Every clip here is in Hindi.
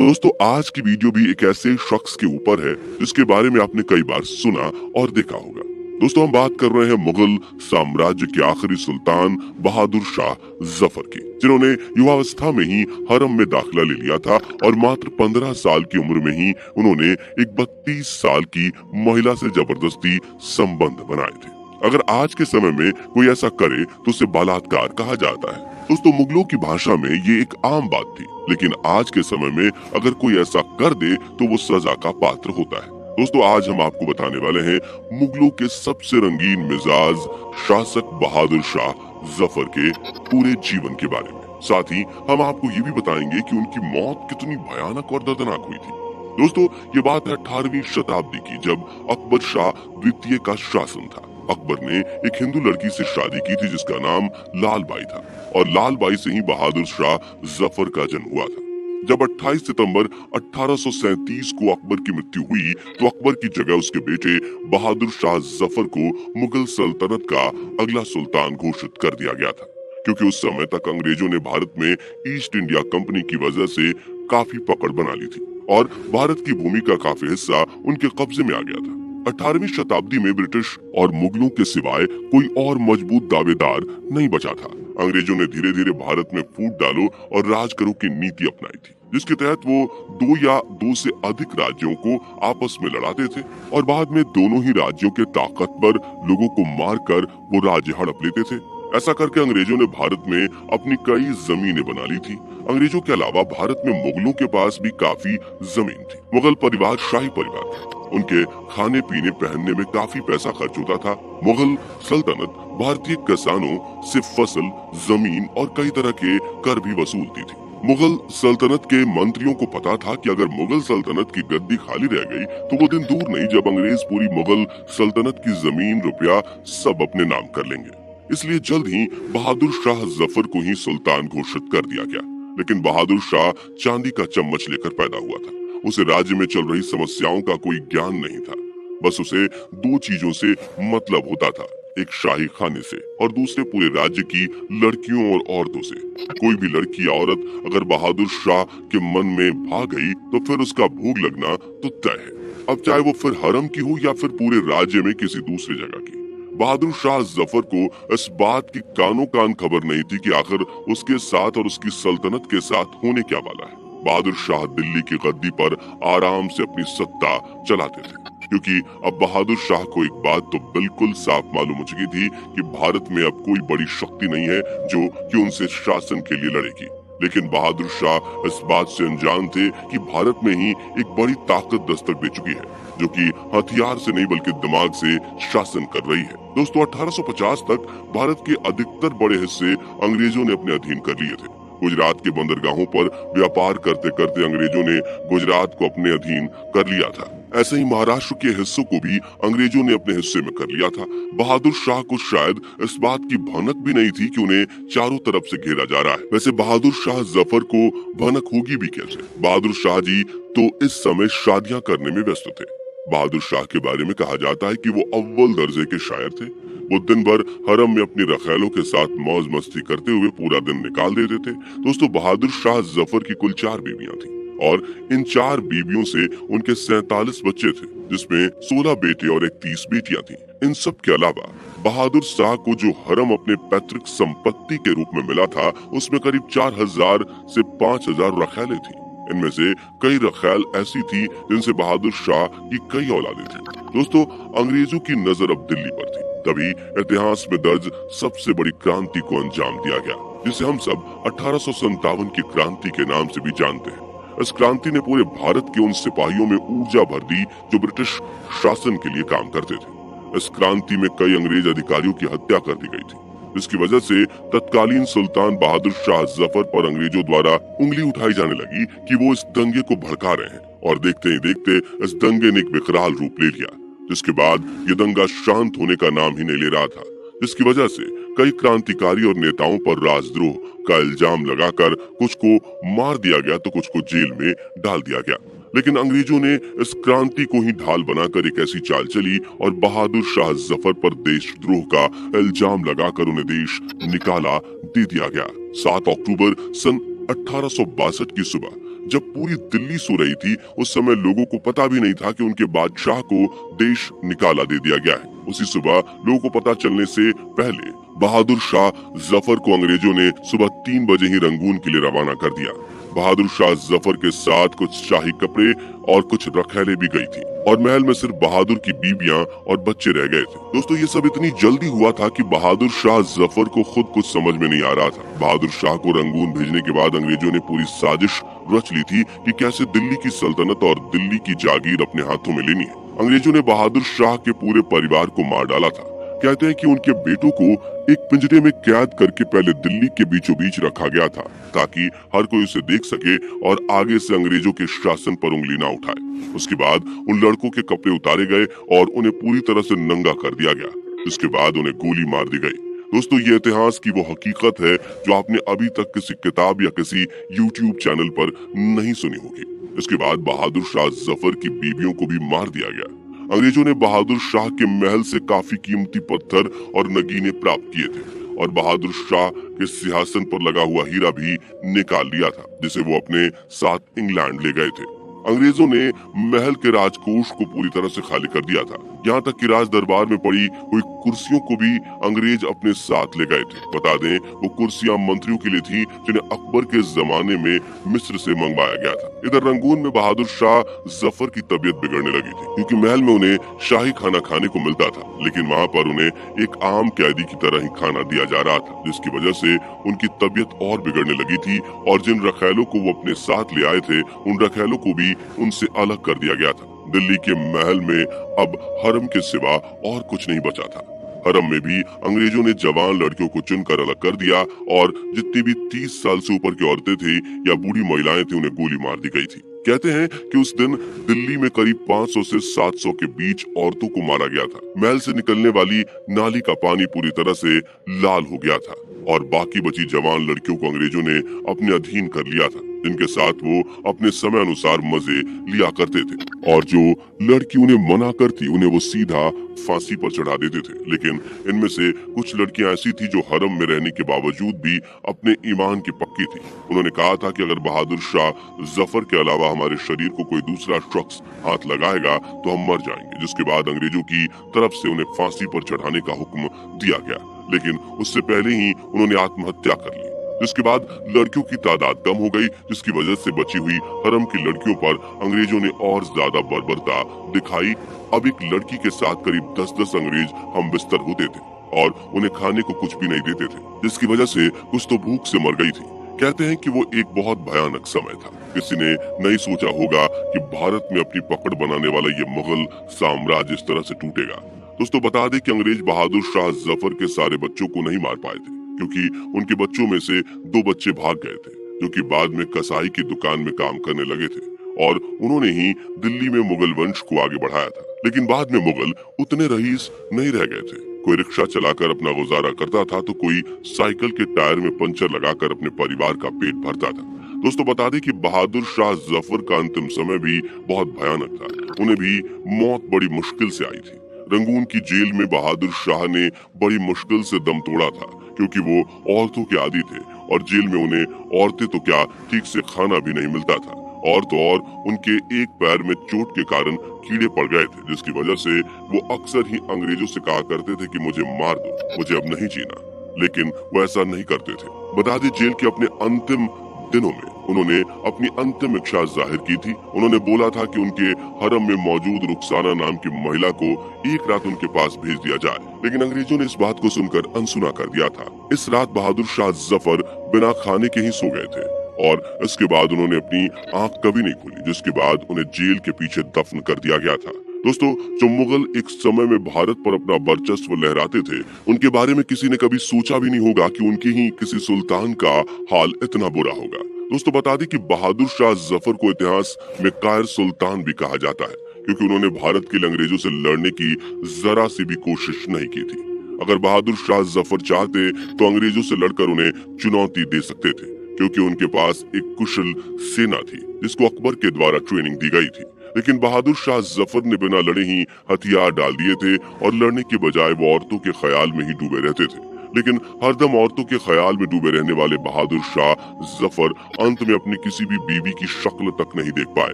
दोस्तों आज की वीडियो भी एक ऐसे शख्स के ऊपर है जिसके बारे में आपने कई बार सुना और देखा होगा। दोस्तों हम बात कर रहे हैं मुगल साम्राज्य के आखिरी सुल्तान बहादुर शाह जफर की, जिन्होंने युवावस्था में ही हरम में दाखिला ले लिया था और मात्र 15 साल की उम्र में ही उन्होंने एक 32 साल की महिला से जबरदस्ती संबंध बनाए थे। अगर आज के समय में कोई ऐसा करे तो उसे बलात्कार कहा जाता है। दोस्तों मुगलों की भाषा में ये एक आम बात थी, लेकिन आज के समय में अगर कोई ऐसा कर दे तो वो सजा का पात्र होता है। दोस्तों आज हम आपको बताने वाले हैं मुगलों के सबसे रंगीन मिजाज शासक बहादुर शाह जफर के पूरे जीवन के बारे में। साथ ही हम आपको ये भी बताएंगे कि उनकी मौत कितनी भयानक और दर्दनाक हुई थी। दोस्तों ये बात है 18वीं शताब्दी की, जब अकबर शाह द्वितीय का शासन था। अकबर ने एक हिंदू लड़की से शादी की थी जिसका नाम लाल बाई था, और लाल बाई से ही बहादुर शाह जफर का जन्म हुआ था। जब 28 सितंबर 1837 को अकबर की मृत्यु हुई तो अकबर की जगह उसके बेटे बहादुर शाह जफर को मुगल सल्तनत का अगला सुल्तान घोषित कर दिया गया था, क्योंकि उस समय तक अंग्रेजों ने भारत में ईस्ट इंडिया कंपनी की वजह से काफी पकड़ बना ली थी और भारत की भूमि का काफी हिस्सा उनके कब्जे में आ गया था। 18वीं शताब्दी में ब्रिटिश और मुगलों के सिवाय कोई और मजबूत दावेदार नहीं बचा था। अंग्रेजों ने धीरे धीरे भारत में फूट डालो और राज करो की नीति अपनाई थी, जिसके तहत वो दो से अधिक राज्यों को आपस में लड़ाते थे और बाद में दोनों ही राज्यों के ताकतवर लोगों को मारकर वो राज्य हड़प लेते थे। ऐसा करके अंग्रेजों ने भारत में अपनी कई जमीनें बना ली थी। अंग्रेजों के अलावा भारत में मुगलों के पास भी काफी जमीन थी। मुगल परिवार शाही परिवार था, उनके खाने पीने पहनने में काफी पैसा खर्च होता था। मुगल सल्तनत भारतीय किसानों से फसल, जमीन और कई तरह के कर भी वसूलती थी। मुगल सल्तनत के मंत्रियों को पता था कि अगर मुगल सल्तनत की गद्दी खाली रह गई तो वो दिन दूर नहीं जब अंग्रेज पूरी मुगल सल्तनत की जमीन, रुपया सब अपने नाम कर लेंगे। इसलिए जल्द ही बहादुर शाह जफर को ही सुल्तान घोषित कर दिया गया। लेकिन बहादुर शाह चांदी का चम्मच लेकर पैदा हुआ था। उसे राज्य में चल रही समस्याओं का कोई ज्ञान नहीं था। बस उसे दो चीजों से मतलब होता था, एक शाही खाने से और दूसरे पूरे राज्य की लड़कियों और औरतों से। कोई भी लड़की या औरत अगर बहादुर शाह के मन में भा गई तो फिर उसका भूख लगना तो तय है, अब चाहे वो फिर हरम की हो या फिर पूरे राज्य में किसी दूसरी जगह की। बहादुर शाह जफर को इस बात की कानो कान खबर नहीं थी कि आखिर उसके साथ और उसकी सल्तनत के साथ होने क्या वाला है। बहादुर शाह दिल्ली की गद्दी पर आराम से अपनी सत्ता चलाते थे, क्योंकि अब बहादुर शाह को एक बात तो बिल्कुल साफ मालूम हो चुकी थी कि भारत में अब कोई बड़ी शक्ति नहीं है जो कि उनसे शासन के लिए लड़ेगी। लेकिन बहादुर शाह इस बात से अनजान थे कि भारत में ही एक बड़ी ताकत दस्तक दे चुकी है, जो कि हथियार से नहीं बल्कि दिमाग से शासन कर रही है। दोस्तों 1850 तक भारत के अधिकतर बड़े हिस्से अंग्रेजों ने अपने अधीन कर लिए थे। गुजरात के बंदरगाहों पर व्यापार करते करते अंग्रेजों ने गुजरात को अपने अधीन कर लिया था। ऐसे ही महाराष्ट्र के हिस्सों को भी अंग्रेजों ने अपने हिस्से में कर लिया था। बहादुर शाह को शायद इस बात की भनक भी नहीं थी कि उन्हें चारों तरफ से घेरा जा रहा है। वैसे बहादुर शाह जफर को भनक होगी भी कैसे? बहादुर शाह जी तो इस समय शादियां करने में व्यस्त थे। बहादुर शाह के बारे में कहा जाता है कि वो अव्वल दर्जे के शायर थे। वो दिन भर हरम में अपनी रखैलों के साथ मौज मस्ती करते हुए पूरा दिन निकाल देते थे। दोस्तों बहादुर शाह जफर की कुल 4 बीवियां थी और इन 4 बीवियों से उनके 47 बच्चे थे, जिसमें 16 बेटे और 31 बेटियां थी। इन सब के अलावा बहादुर शाह को जो हरम अपने पैतृक संपत्ति के रूप में मिला था, उसमें करीब 4000 से 5000 रखैलें थी। इनमें से कई रखैल ऐसी थी जिनसे बहादुर शाह की कई औलादें थी। दोस्तों अंग्रेजों की नजर अब दिल्ली पर थी। तभी इतिहास में दर्ज सबसे बड़ी क्रांति को अंजाम दिया गया, जिसे हम सब 1857 की क्रांति के नाम से भी जानते हैं। इस क्रांति ने पूरे भारत के उन सिपाहियों में ऊर्जा भर दी जो ब्रिटिश शासन के लिए काम करते थे। इस क्रांति में कई अंग्रेज अधिकारियों की हत्या कर दी गई थी, जिसकी वजह से तत्कालीन सुल्तान बहादुर शाह जफर पर अंग्रेजों द्वारा उंगली उठाई जाने लगी कि वो इस दंगे को भड़का रहे हैं। और देखते ही देखते इस दंगे ने एक विकराल रूप ले लिया, जिसके बाद ये दंगा शांत होने का नाम ही नहीं ले रहा था, जिसकी वजह से कई क्रांतिकारी और नेताओं पर राजद्रोह का इल्जाम लगाकर कुछ को मार दिया गया तो कुछ को जेल में डाल दिया गया। लेकिन अंग्रेजों ने इस क्रांति को ही ढाल बनाकर एक ऐसी चाल चली और बहादुर शाह जफर पर देशद्रोह का इल्जाम लगाकर उन्हें देश निकाला दे दिया गया। 7 अक्टूबर सन 1862 की सुबह जब पूरी दिल्ली सो रही थी उस समय लोगों को पता भी नहीं था कि उनके बादशाह को देश निकाला दे दिया गया है। उसी सुबह लोगों को पता चलने से पहले बहादुर शाह जफर को अंग्रेजों ने सुबह 3 बजे ही रंगून के लिए रवाना कर दिया। बहादुर शाह जफर के साथ कुछ शाही कपड़े और कुछ रखैले भी गई थी और महल में सिर्फ बहादुर की बीबियां और बच्चे रह गए थे। दोस्तों ये सब इतनी जल्दी हुआ था कि बहादुर शाह जफर को खुद कुछ समझ में नहीं आ रहा था। बहादुर शाह को रंगून भेजने के बाद अंग्रेजों ने पूरी साजिश रच ली थी कि कैसे दिल्ली की सल्तनत और दिल्ली की जागीर अपने हाथों में लेनी है। अंग्रेजों ने बहादुर शाह के पूरे परिवार को मार डाला था। कहते हैं कि उनके बेटों को एक पिंजरे में कैद करके पहले दिल्ली के बीचों बीच रखा गया था ताकि हर कोई उसे देख सके और आगे से अंग्रेजों के शासन पर उंगली ना उठाए। उसके बाद उन लड़कों के कपड़े उतारे गए और उन्हें पूरी तरह से नंगा कर दिया गया। इसके बाद उन्हें गोली मार दी गई। दोस्तों ये इतिहास की वो हकीकत है जो आपने अभी तक किसी किताब या किसी यूट्यूब चैनल पर नहीं सुनी होगी। इसके बाद बहादुर शाह जफर की बीवियों को भी मार दिया गया। अंग्रेजों ने बहादुर शाह के महल से काफी कीमती पत्थर और नगीने प्राप्त किए थे और बहादुर शाह के सिंहासन पर लगा हुआ हीरा भी निकाल लिया था जिसे वो अपने साथ इंग्लैंड ले गए थे। अंग्रेजों ने महल के राजकोष को पूरी तरह से खाली कर दिया था। यहाँ तक कि राज दरबार में पड़ी हुई कुर्सियों को भी अंग्रेज अपने साथ ले गए थे। बता दें वो कुर्सियां मंत्रियों के लिए थी जिन्हें अकबर के जमाने में मिस्र से मंगवाया गया था। इधर रंगून में बहादुर शाह जफर की तबीयत बिगड़ने लगी थी क्योंकि महल में उन्हें शाही खाना खाने को मिलता था लेकिन वहाँ पर उन्हें एक आम कैदी की तरह ही खाना दिया जा रहा था जिसकी वजह से उनकी तबीयत और बिगड़ने लगी थी और जिन रखैलों को वो अपने साथ ले आए थे उन रखैलों को भी उनसे अलग कर दिया गया था। दिल्ली के महल में अब हरम के सिवा और कुछ नहीं बचा था। हरम में भी अंग्रेजों ने जवान लड़कियों को चुनकर अलग कर दिया और जितनी भी 30 साल से ऊपर की औरतें थी या बूढ़ी महिलाएं थी उन्हें गोली मार दी गई थी। कहते हैं कि उस दिन दिल्ली में करीब 500 से 700 के बीच औरतों को मारा गया था। महल से निकलने वाली नाली का पानी पूरी तरह से लाल हो गया था और बाकी बची जवान लड़कियों को अंग्रेजों ने अपने अधीन कर लिया था जिनके साथ वो अपने समय अनुसार मजे लिया करते थे और जो लड़की उन्हें मना करती उन्हें वो सीधा फांसी पर चढ़ा देते थे। लेकिन इनमें से कुछ लड़कियां ऐसी थी जो हरम में रहने के बावजूद भी अपने ईमान की पक्की थी। उन्होंने कहा था कि अगर बहादुर शाह जफर के अलावा हमारे शरीर को कोई दूसरा शख्स हाथ लगाएगा तो हम मर जाएंगे। जिसके बाद अंग्रेजों की तरफ से उन्हें फांसी पर चढ़ाने का हुक्म दिया गया लेकिन उससे पहले ही उन्होंने आत्महत्या कर ली। जिसके बाद लड़कियों की तादाद कम हो गई जिसकी वजह से बची हुई हरम की लड़कियों पर अंग्रेजों ने और ज्यादा बर्बरता दिखाई। अब एक लड़की के साथ करीब 10-10 अंग्रेज हम बिस्तर होते थे और उन्हें खाने को कुछ भी नहीं देते थे जिसकी वजह से कुछ तो भूख से मर गई थी। कहते हैं कि वो एक बहुत भयानक समय था। किसी ने नहीं सोचा होगा कि भारत में अपनी पकड़ बनाने वाला ये मुगल साम्राज्य इस तरह से टूटेगा। दोस्तों बता दें कि अंग्रेज बहादुर शाह जफर के सारे बच्चों को नहीं मार पाए थे क्योंकि उनके बच्चों में से 2 बच्चे भाग गए थे जो कि बाद में कसाई की दुकान में काम करने लगे थे और उन्होंने ही दिल्ली में मुगल वंश को आगे बढ़ाया था। लेकिन बाद में मुगल उतने रईस नहीं रह गए थे। कोई रिक्शा चलाकर अपना गुजारा करता था तो कोई साइकिल के टायर में पंचर लगाकर अपने परिवार का पेट भरता था। दोस्तों बता दें कि बहादुर शाह जफर का अंतिम समय भी बहुत भयानक था। उन्हें भी मौत बड़ी मुश्किल से आई थी। रंगून की जेल में बहादुर शाह ने बड़ी मुश्किल से दम तोड़ा था क्योंकि वो औरतों के आदी थे और जेल में उन्हें औरतें तो क्या ठीक से खाना भी नहीं मिलता था और तो और उनके एक पैर में चोट के कारण कीड़े पड़ गए थे जिसकी वजह से वो अक्सर ही अंग्रेजों से कहा करते थे कि मुझे मार दो, मुझे अब नहीं जीना। लेकिन वो ऐसा नहीं करते थे। बता दें जेल के अपने अंतिम दिनों में उन्होंने अपनी अंतिम इच्छा जाहिर की थी। उन्होंने बोला था कि उनके हरम में मौजूद रुखसाना नाम की महिला को एक रात उनके पास भेज दिया जाए लेकिन अंग्रेजों ने इस बात को सुनकर अनसुना कर दिया था। इस रात बहादुर शाह जफर बिना खाने के ही सो गए थे और इसके बाद उन्होंने अपनी आंख कभी नहीं खोली जिसके बाद उन्हें जेल के पीछे दफन कर दिया गया था। दोस्तों जो मुगल एक समय में भारत पर अपना वर्चस्व लहराते थे उनके बारे में किसी ने कभी सोचा भी नहीं होगा कि उनके ही किसी सुल्तान का हाल इतना बुरा होगा। दोस्तों बता दें कि बहादुर शाह जफर को इतिहास में कायर सुल्तान भी कहा जाता है क्योंकि उन्होंने भारत के अंग्रेजों से लड़ने की जरा सी भी कोशिश नहीं की थी। अगर बहादुर शाह जफर चाहते तो अंग्रेजों से लड़कर उन्हें चुनौती दे सकते थे क्योंकि उनके पास एक कुशल सेना थी जिसको अकबर के द्वारा ट्रेनिंग दी गई थी। लेकिन बहादुर शाह जफर ने बिना लड़े ही हथियार डाल दिए थे और लड़ने के बजाय वो औरतों के ख्याल में ही डूबे रहते थे। लेकिन हरदम औरतों के ख्याल में डूबे रहने वाले बहादुर शाह जफर अंत में अपनी किसी भी बीवी की शक्ल तक नहीं देख पाए।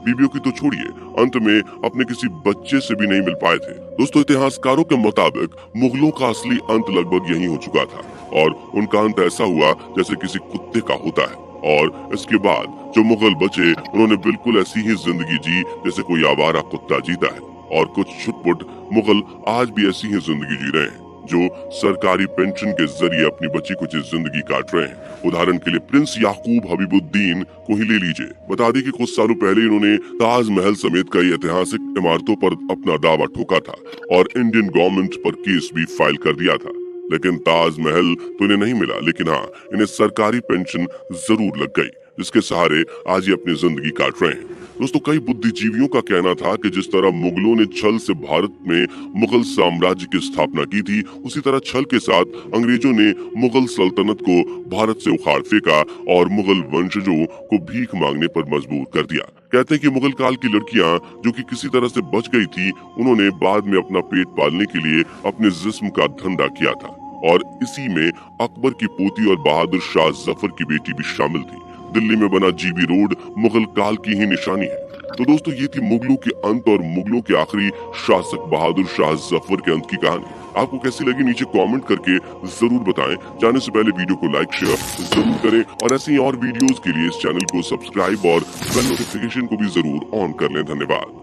बीवियों की तो छोड़िए, अंत में अपने किसी बच्चे से भी नहीं मिल पाए थे। दोस्तों, इतिहासकारों के मुताबिक मुगलों का असली अंत लगभग यही हो चुका था और उनका अंत ऐसा हुआ जैसे किसी कुत्ते का होता है। और इसके बाद जो मुगल बचे उन्होंने बिल्कुल ऐसी ही जिंदगी जी जैसे कोई आवारा कुत्ता जीता है। और कुछ छुटपुट मुगल आज भी ऐसी ही जिंदगी जी रहे हैं, जो सरकारी पेंशन के जरिए अपनी बची कुछ जिंदगी काट रहे हैं। उदाहरण के लिए प्रिंस याकूब हबीबुद्दीन को ही ले लीजिए। बता दें कि कुछ सालों पहले इन्होंने ताजमहल समेत कई ऐतिहासिक इमारतों पर अपना दावा ठोका था और इंडियन गवर्नमेंट पर केस भी फाइल कर दिया था। लेकिन ताजमहल तो इन्हें नहीं मिला, लेकिन हाँ, इन्हें सरकारी पेंशन जरूर लग गई, जिसके सहारे आज ये अपनी जिंदगी काट रहे हैं। दोस्तों, कई बुद्धिजीवियों का कहना था कि जिस तरह मुगलों ने छल से भारत में मुगल साम्राज्य की स्थापना की थी, उसी तरह छल के साथ अंग्रेजों ने मुगल सल्तनत को भारत से उखाड़ फेंका और मुगल वंशजों को भीख मांगने पर मजबूर कर दिया। कहते हैं कि मुगल काल की लड़कियां जो कि किसी तरह से बच गई थी, उन्होंने बाद में अपना पेट पालने के लिए अपने जिस्म का धंधा किया था और इसी में अकबर की पोती और बहादुर शाह जफर की बेटी भी शामिल थी। दिल्ली में बना जीबी रोड मुगल काल की ही निशानी है। तो दोस्तों, ये थी मुगलों के अंत और मुगलों के आखिरी शासक बहादुर शाह जफर के अंत की कहानी। आपको कैसी लगी नीचे कमेंट करके जरूर बताएं। जाने से पहले वीडियो को लाइक शेयर जरूर करें और ऐसी और वीडियोस के लिए इस चैनल को सब्सक्राइब और बेल नोटिफिकेशन को भी जरूर ऑन कर लें। धन्यवाद।